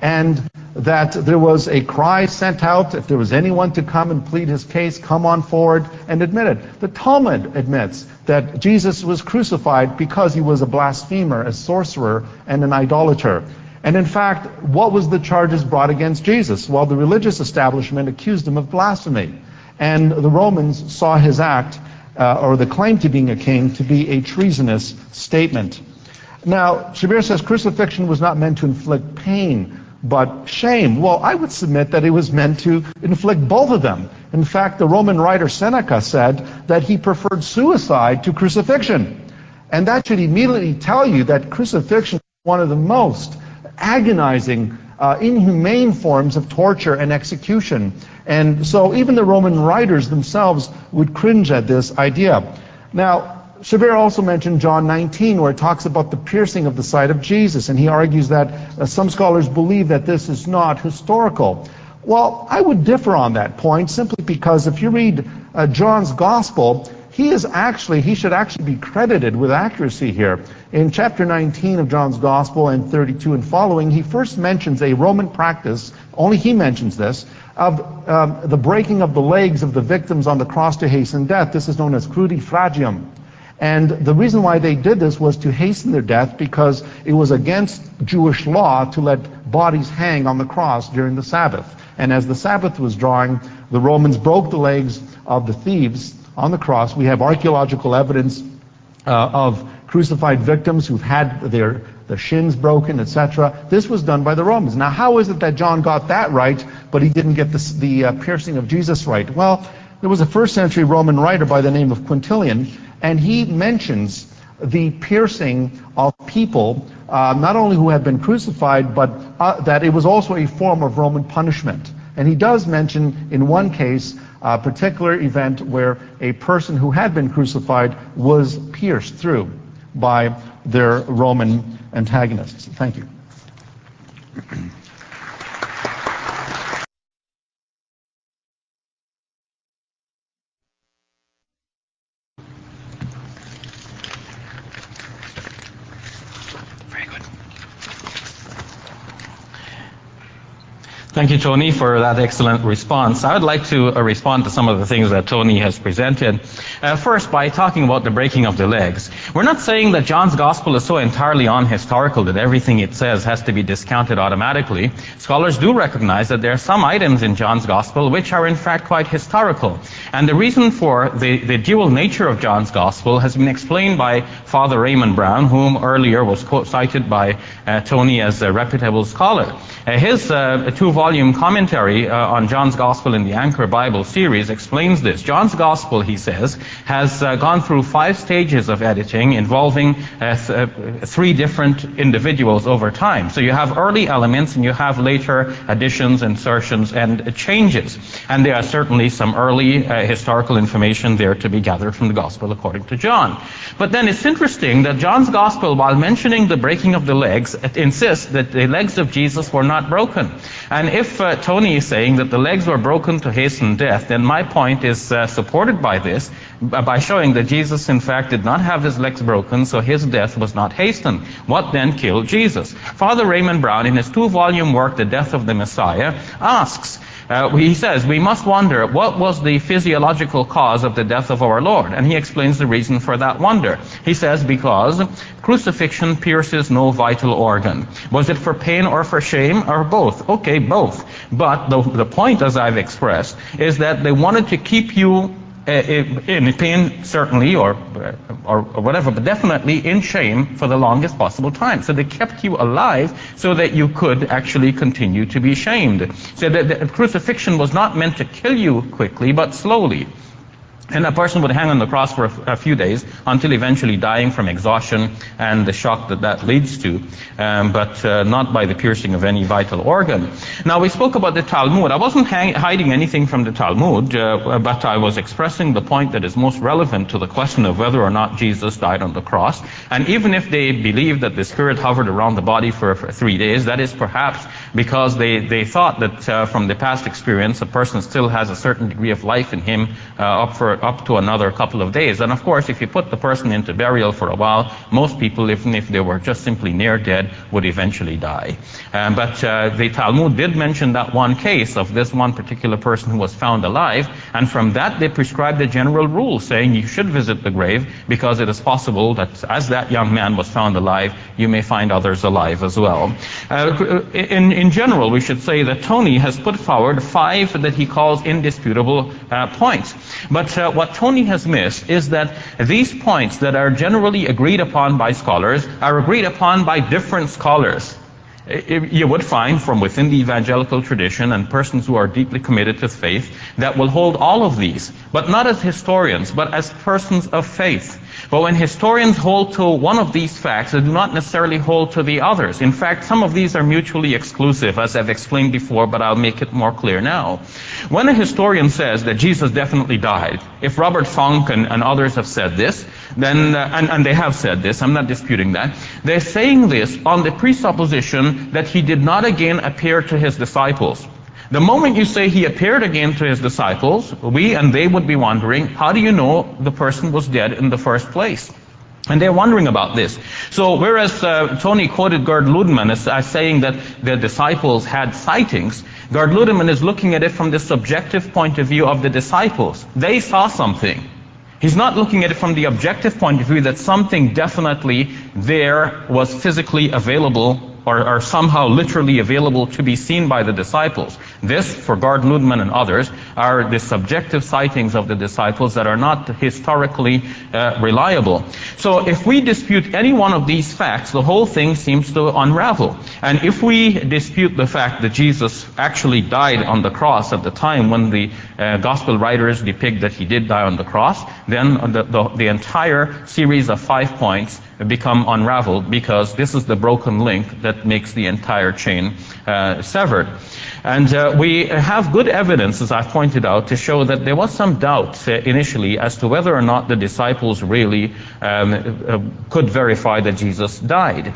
and that there was a cry sent out, if there was anyone to come and plead his case, come on forward and admit it. The Talmud admits that Jesus was crucified because he was a blasphemer, a sorcerer, and an idolater. And in fact, what was the charges brought against Jesus? Well, the religious establishment accused him of blasphemy. And the Romans saw his act, or the claim to being a king, to be a treasonous statement. Now, Shabir says crucifixion was not meant to inflict pain, but shame. Well, I would submit that it was meant to inflict both of them. In fact, the Roman writer Seneca said that he preferred suicide to crucifixion. And that should immediately tell you that crucifixion is one of the most agonizing, inhumane forms of torture and execution. And so even the Roman writers themselves would cringe at this idea. Now, Shabir also mentioned John 19, where it talks about the piercing of the side of Jesus, and he argues that some scholars believe that this is not historical. Well, I would differ on that point, simply because if you read John's Gospel, he should actually be credited with accuracy here. In chapter 19 of John's Gospel and 32 and following, he first mentions a Roman practice, only he mentions this, of the breaking of the legs of the victims on the cross to hasten death. This is known as crucifixion. And the reason why they did this was to hasten their death, because it was against Jewish law to let bodies hang on the cross during the Sabbath. And as the Sabbath was drawing, the Romans broke the legs of the thieves on the cross. We have archaeological evidence of crucified victims who've had their shins broken, etc. This was done by the Romans. Now, how is it that John got that right, but he didn't get the piercing of Jesus right? Well, there was a first century Roman writer by the name of Quintilian, and he mentions the piercing of people, not only who had been crucified, but that it was also a form of Roman punishment. And he does mention in one case a particular event where a person who had been crucified was pierced through by their Roman antagonists. Thank you. Thank you, Tony, for that excellent response. I would like to respond to some of the things that Tony has presented. First, by talking about the breaking of the legs. We're not saying that John's Gospel is so entirely unhistorical that everything it says has to be discounted automatically. Scholars do recognize that there are some items in John's Gospel which are in fact quite historical. And the reason for the dual nature of John's Gospel has been explained by Father Raymond Brown, whom earlier was cited by Tony as a reputable scholar. His two-volume commentary on John's Gospel in the Anchor Bible series explains this. John's Gospel, he says, has gone through 5 stages of editing involving 3 different individuals over time. So you have early elements and you have later additions, insertions, and changes. And there are certainly some early historical information there to be gathered from the Gospel according to John. But then it's interesting that John's Gospel, while mentioning the breaking of the legs, it insists that the legs of Jesus were not broken. And if Tony is saying that the legs were broken to hasten death, then my point is supported by this, by showing that Jesus in fact did not have his legs broken, so his death was not hastened. What then killed Jesus? Father Raymond Brown, in his 2-volume work, The Death of the Messiah, asks, he says, we must wonder what was the physiological cause of the death of our Lord. And he explains the reason for that wonder. He says, because crucifixion pierces no vital organ. Was it for pain or for shame or both? Okay, both. But the point, as I've expressed, is that they wanted to keep you in pain, certainly, or whatever, but definitely in shame for the longest possible time. So they kept you alive so that you could actually continue to be shamed. So the crucifixion was not meant to kill you quickly, but slowly. And a person would hang on the cross for a few days until eventually dying from exhaustion and the shock that leads to, but not by the piercing of any vital organ. Now, we spoke about the Talmud. I wasn't hiding anything from the Talmud, but I was expressing the point that is most relevant to the question of whether or not Jesus died on the cross. And even if they believe that the Spirit hovered around the body for 3 days, that is perhaps because they thought that from the past experience, a person still has a certain degree of life in him up to another couple of days. And of course, if you put the person into burial for a while, most people, even if they were just simply near dead, would eventually die. But the Talmud did mention that one case of this one particular person who was found alive, and from that they prescribed a general rule saying you should visit the grave, because it is possible that as that young man was found alive, you may find others alive as well. In general, we should say that Tony has put forward 5 that he calls indisputable points. But what Tony has missed is that these points that are generally agreed upon by scholars are agreed upon by different scholars. You would find from within the evangelical tradition and persons who are deeply committed to faith that will hold all of these, but not as historians, but as persons of faith. But when historians hold to one of these facts, they do not necessarily hold to the others. In fact, some of these are mutually exclusive, as I've explained before, but I'll make it more clear now. When a historian says that Jesus definitely died, if Robert Funk and others have said this, then, and they have said this, I'm not disputing that, they're saying this on the presupposition that he did not again appear to his disciples. The moment you say he appeared again to his disciples, we and they would be wondering, how do you know the person was dead in the first place? And they're wondering about this. So whereas Tony quoted Gerd Ludemann as saying that the disciples had sightings, Gerd Ludemann is looking at it from the subjective point of view of the disciples. They saw something. He's not looking at it from the objective point of view that something definitely there was physically available or somehow literally available to be seen by the disciples. This, for Gerd Ludemann and others, are the subjective sightings of the disciples that are not historically reliable. So if we dispute any one of these facts, the whole thing seems to unravel. And if we dispute the fact that Jesus actually died on the cross at the time when the gospel writers depict that he did die on the cross, then the entire series of 5 points become unraveled, because this is the broken link that makes the entire chain severed. And we have good evidence, as I've pointed out, to show that there was some doubt initially as to whether or not the disciples really could verify that Jesus died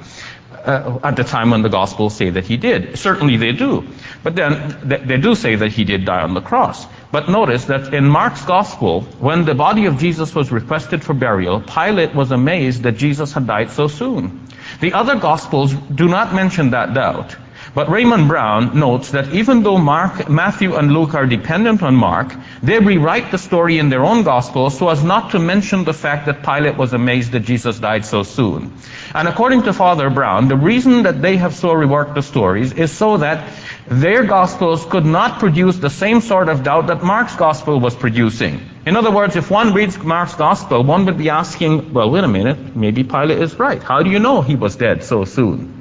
at the time when the Gospels say that he did. Certainly they do. But then they do say that he did die on the cross. But notice that in Mark's Gospel, when the body of Jesus was requested for burial, Pilate was amazed that Jesus had died so soon. The other Gospels do not mention that doubt. But Raymond Brown notes that even though Matthew and Luke are dependent on Mark, they rewrite the story in their own Gospels so as not to mention the fact that Pilate was amazed that Jesus died so soon. And according to Father Brown, the reason that they have so reworked the stories is so that their Gospels could not produce the same sort of doubt that Mark's Gospel was producing. In other words, if one reads Mark's Gospel, one would be asking, well, wait a minute, maybe Pilate is right. How do you know he was dead so soon?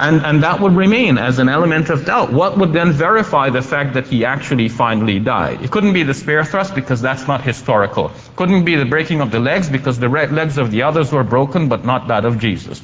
And that would remain as an element of doubt. What would then verify the fact that he actually finally died? It couldn't be the spear thrust, because that's not historical. Couldn't be the breaking of the legs, because the legs of the others were broken, but not that of Jesus.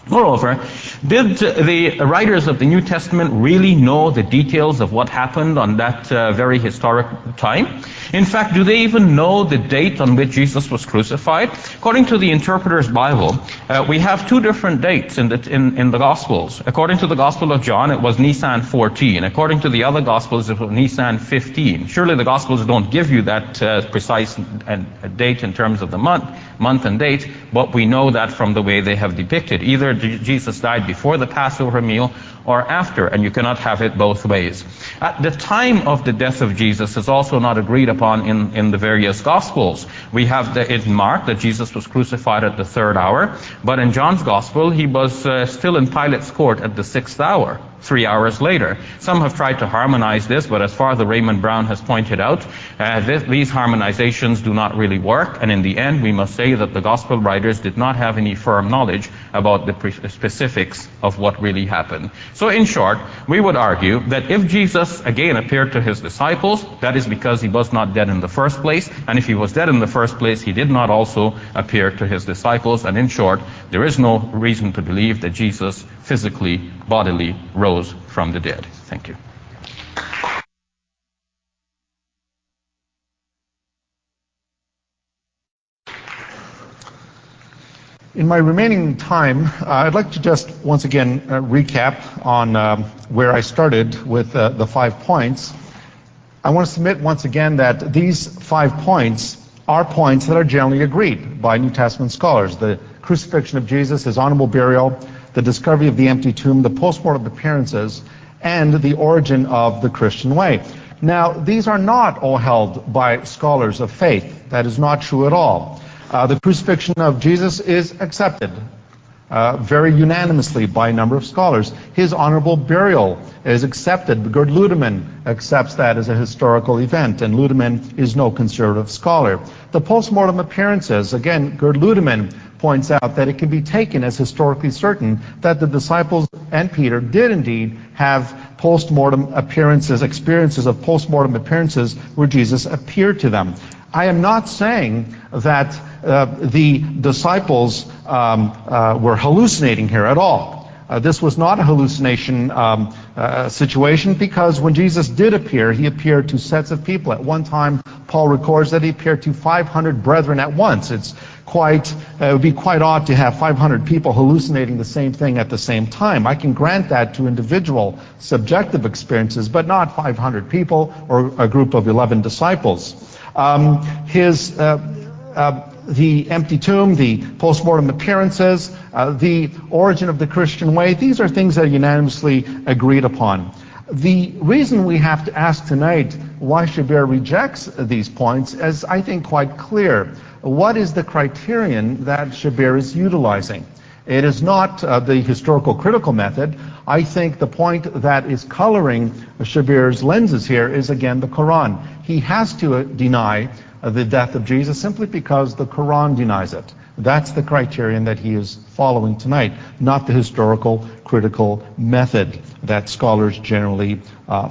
Moreover, did the writers of the New Testament really know the details of what happened on that very historic time? In fact, do they even know the date on which Jesus was crucified? According to the Interpreter's Bible, we have 2 different dates in the Gospels. According to the Gospel of John, it was Nisan 14. According to the other Gospels, it was Nisan 15. Surely the Gospels don't give you that precise date in terms of the month and date, but we know that from the way they have depicted. Either Jesus died before the Passover meal or after, and you cannot have it both ways. At the time of the death of Jesus is also not agreed upon in the various Gospels. We have in Mark that Jesus was crucified at the 3rd hour, but in John's Gospel he was still in Pilate's court at the 6th hour. 3 hours later. Some have tried to harmonize this, but as Father Raymond Brown has pointed out, these harmonizations do not really work, and in the end we must say that the Gospel writers did not have any firm knowledge about the specifics of what really happened. So in short, we would argue that if Jesus again appeared to his disciples, that is because he was not dead in the first place, and if he was dead in the first place, he did not also appear to his disciples, and in short, there is no reason to believe that Jesus physically, bodily rose from the dead. Thank you. In my remaining time, I'd like to just once again recap on where I started with the 5 points. I want to submit once again that these 5 points are points that are generally agreed by New Testament scholars. The crucifixion of Jesus, his honorable burial, the discovery of the empty tomb, the post-mortem appearances, and the origin of the Christian way. Now, these are not all held by scholars of faith. That is not true at all. The crucifixion of Jesus is accepted very unanimously by a number of scholars. His honorable burial is accepted. Gerd Ludemann accepts that as a historical event, and Ludemann is no conservative scholar. The post-mortem appearances, again, Gerd Ludemann points out that it can be taken as historically certain that the disciples and Peter did indeed have post-mortem appearances, experiences of post-mortem appearances where Jesus appeared to them. I am not saying that the disciples were hallucinating here at all. This was not a hallucination situation, because when Jesus did appear, he appeared to sets of people. At one time, Paul records that he appeared to 500 brethren at once. It would be quite odd to have 500 people hallucinating the same thing at the same time. I can grant that to individual subjective experiences, but not 500 people or a group of 11 disciples. The empty tomb, the post-mortem appearances, the origin of the Christian way, these are things that are unanimously agreed upon. The reason we have to ask tonight why Shabir rejects these points is, I think, quite clear. What is the criterion that Shabir is utilizing? It is not the historical critical method. I think the point that is coloring Shabir's lenses here is, again, the Quran. He has to deny the death of Jesus simply because the Quran denies it. That's the criterion that he is following tonight, not the historical critical method that scholars generally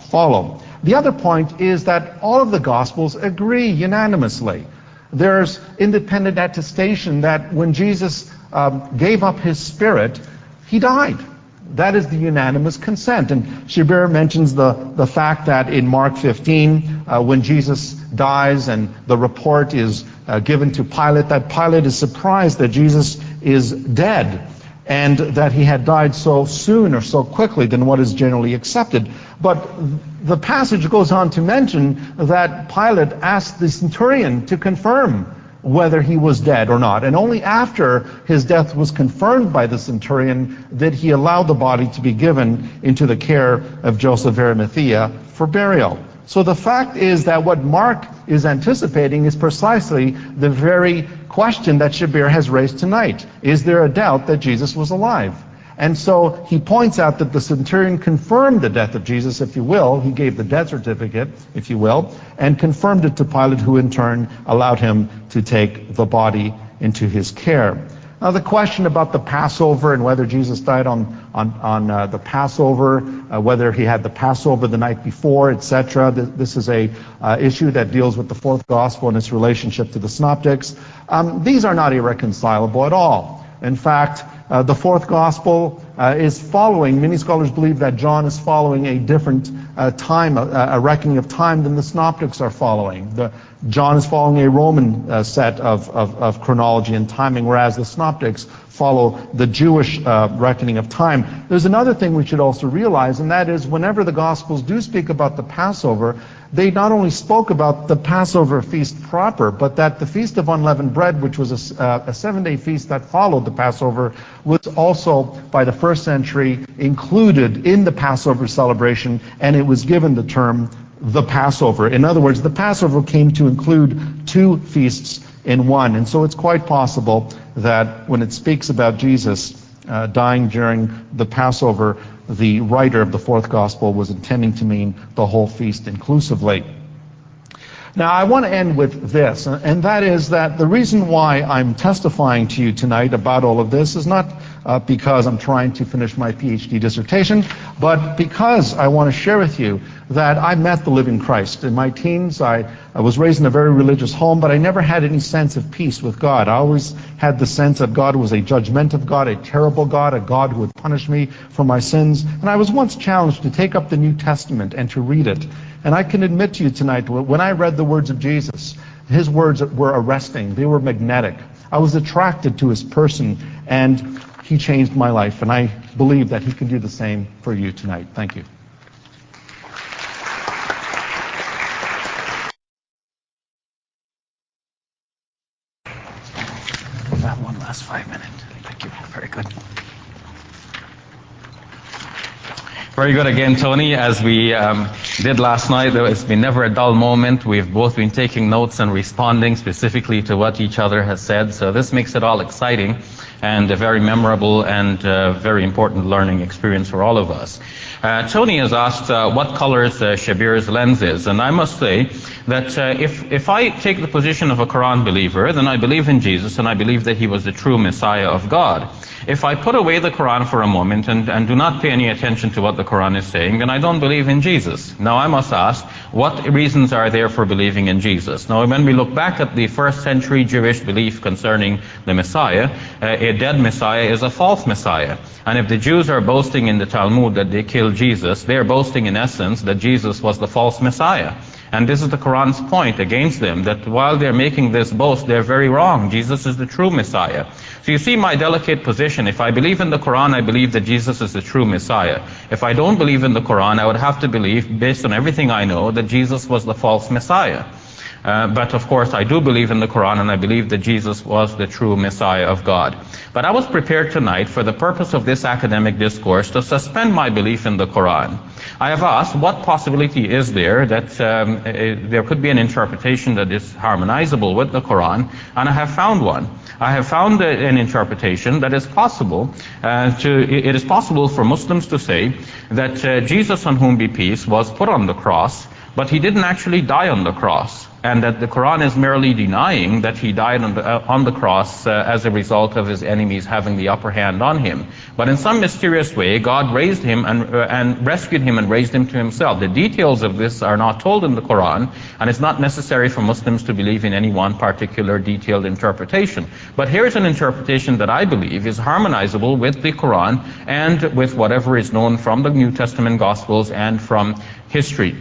follow. The other point is that all of the Gospels agree unanimously. There's independent attestation that when Jesus gave up his spirit, he died. That is the unanimous consent. And Shabir mentions the fact that in Mark 15, when Jesus dies and the report is given to Pilate, that Pilate is surprised that Jesus is dead and that he had died so soon or so quickly than what is generally accepted. But the passage goes on to mention that Pilate asked the centurion to confirm whether he was dead or not. And only after his death was confirmed by the centurion did he allow the body to be given into the care of Joseph of Arimathea for burial. So the fact is that what Mark is anticipating is precisely the very question that Shabir has raised tonight. Is there a doubt that Jesus was alive? And so he points out that the centurion confirmed the death of Jesus, if you will. He gave the death certificate, if you will, and confirmed it to Pilate, who in turn allowed him to take the body into his care. Now, the question about the Passover and whether Jesus died on the Passover, whether he had the Passover the night before, etc. This is a issue that deals with the fourth gospel and its relationship to the synoptics. These are not irreconcilable at all. In fact, the fourth gospel is following, many scholars believe that John is following a different time, a reckoning of time than the synoptics are following. John is following a Roman set of chronology and timing, whereas the synoptics follow the Jewish reckoning of time. There's another thing we should also realize, and that is whenever the Gospels do speak about the Passover, they not only spoke about the Passover feast proper, but that the Feast of Unleavened Bread, which was a 7-day feast that followed the Passover, was also, by the first century, included in the Passover celebration, and it was given the term the Passover. In other words, the Passover came to include two feasts in one. And so it's quite possible that when it speaks about Jesus dying during the Passover, the writer of the fourth gospel was intending to mean the whole feast inclusively. Now, I want to end with this, and that is that the reason why I'm testifying to you tonight about all of this is not because I'm trying to finish my PhD dissertation, but because I want to share with you that I met the living Christ. In my teens, I was raised in a very religious home, but I never had any sense of peace with God. I always had the sense that God was a judgmental God, a terrible God, a God who would punish me for my sins. And I was once challenged to take up the New Testament and to read it. And I can admit to you tonight, when I read the words of Jesus, his words were arresting. They were magnetic. I was attracted to his person, and he changed my life, and I believe that he can do the same for you tonight. Thank you. We'll have one last 5 minutes. Thank you. Very good. Very good again, Tony. As we did last night, it's been never a dull moment. We've both been taking notes and responding specifically to what each other has said. So this makes it all exciting and a very memorable and very important learning experience for all of us. Tony has asked what colors Shabir's lens is, and I must say that if I take the position of a Quran believer, then I believe in Jesus and I believe that he was the true Messiah of God. If I put away the Quran for a moment and do not pay any attention to what the Quran is saying, then I don't believe in Jesus. Now I must ask, what reasons are there for believing in Jesus? Now when we look back at the first century Jewish belief concerning the Messiah, a dead Messiah is a false Messiah. And if the Jews are boasting in the Talmud that they killed Jesus, they are boasting in essence that Jesus was the false Messiah. And this is the Quran's point against them, that while they're making this boast, they're very wrong. Jesus is the true Messiah. So you see my delicate position. If I believe in the Quran, I believe that Jesus is the true Messiah. If I don't believe in the Quran, I would have to believe, based on everything I know, that Jesus was the false Messiah. But of course, I do believe in the Quran, and I believe that Jesus was the true Messiah of God. But I was prepared tonight, for the purpose of this academic discourse, to suspend my belief in the Quran. I have asked, what possibility is there that there could be an interpretation that is harmonizable with the Quran, and I have found one. I have found an interpretation that is possible. It is possible for Muslims to say that Jesus, on whom be peace, was put on the cross, but he didn't actually die on the cross, and that the Quran is merely denying that he died on the cross as a result of his enemies having the upper hand on him. But in some mysterious way, God raised him and rescued him and raised him to himself. The details of this are not told in the Quran, and it's not necessary for Muslims to believe in any one particular detailed interpretation. But here's an interpretation that I believe is harmonizable with the Quran and with whatever is known from the New Testament Gospels and from history.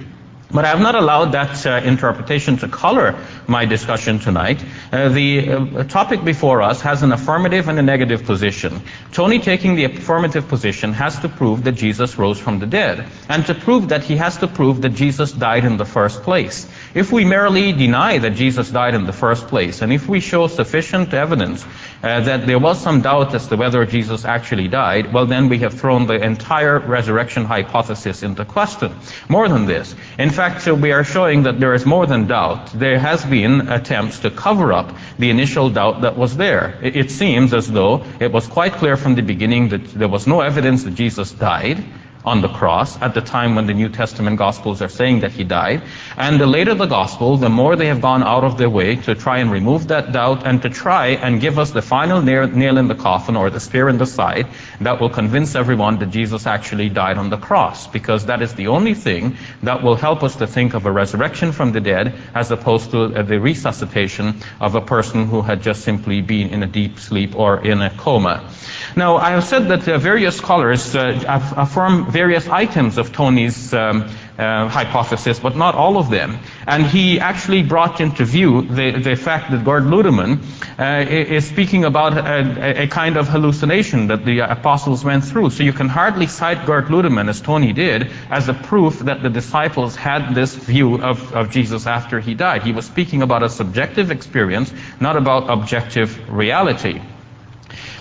But I have not allowed that interpretation to color my discussion tonight. The topic before us has an affirmative and a negative position. Tony, taking the affirmative position, has to prove that Jesus rose from the dead. And to prove that, he has to prove that Jesus died in the first place. If we merely deny that Jesus died in the first place, and if we show sufficient evidence that there was some doubt as to whether Jesus actually died, well, then we have thrown the entire resurrection hypothesis into question. More than this, in fact, we are showing that there is more than doubt. There has been attempts to cover up the initial doubt that was there. It seems as though it was quite clear from the beginning that there was no evidence that Jesus died on the cross at the time when the New Testament Gospels are saying that he died. And the later the Gospel, the more they have gone out of their way to try and remove that doubt and to try and give us the final nail in the coffin, or the spear in the side, that will convince everyone that Jesus actually died on the cross, because that is the only thing that will help us to think of a resurrection from the dead as opposed to the resuscitation of a person who had just simply been in a deep sleep or in a coma. Now, I have said that various scholars affirm various items of Tony's hypothesis, but not all of them. And he actually brought into view the fact that Gerd Ludemann is speaking about a kind of hallucination that the apostles went through. So you can hardly cite Gerd Ludemann, as Tony did, as a proof that the disciples had this view of Jesus after he died. He was speaking about a subjective experience, not about objective reality.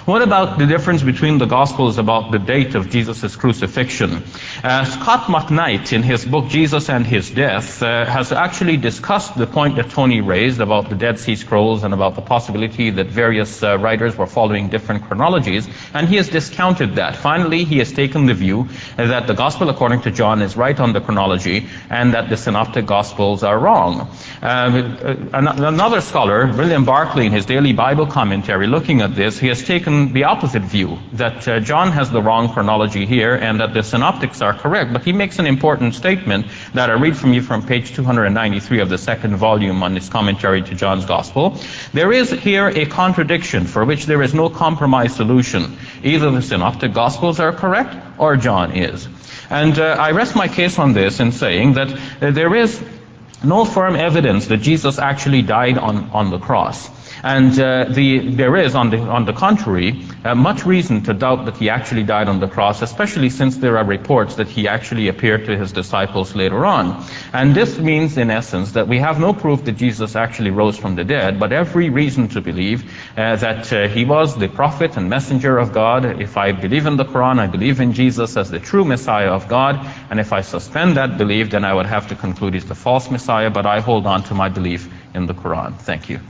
What about the difference between the Gospels about the date of Jesus' crucifixion? Scott McKnight, in his book Jesus and His Death, has actually discussed the point that Tony raised about the Dead Sea Scrolls and about the possibility that various writers were following different chronologies, and he has discounted that. Finally, he has taken the view that the Gospel according to John is right on the chronology and that the Synoptic Gospels are wrong. Another scholar, William Barclay, in his daily Bible commentary, looking at this, he has taken the opposite view, that John has the wrong chronology here and that the synoptics are correct. But he makes an important statement that I read from you from page 293 of the second volume on his commentary to John's Gospel. There is here a contradiction for which there is no compromise solution. Either the Synoptic Gospels are correct or John is. And I rest my case on this in saying that there is no firm evidence that Jesus actually died on the cross. And there is, on the contrary, much reason to doubt that he actually died on the cross, especially since there are reports that he actually appeared to his disciples later on. And this means, in essence, that we have no proof that Jesus actually rose from the dead, but every reason to believe that he was the prophet and messenger of God. If I believe in the Quran, I believe in Jesus as the true Messiah of God, and if I suspend that belief, then I would have to conclude he's the false Messiah, but I hold on to my belief in the Quran. Thank you.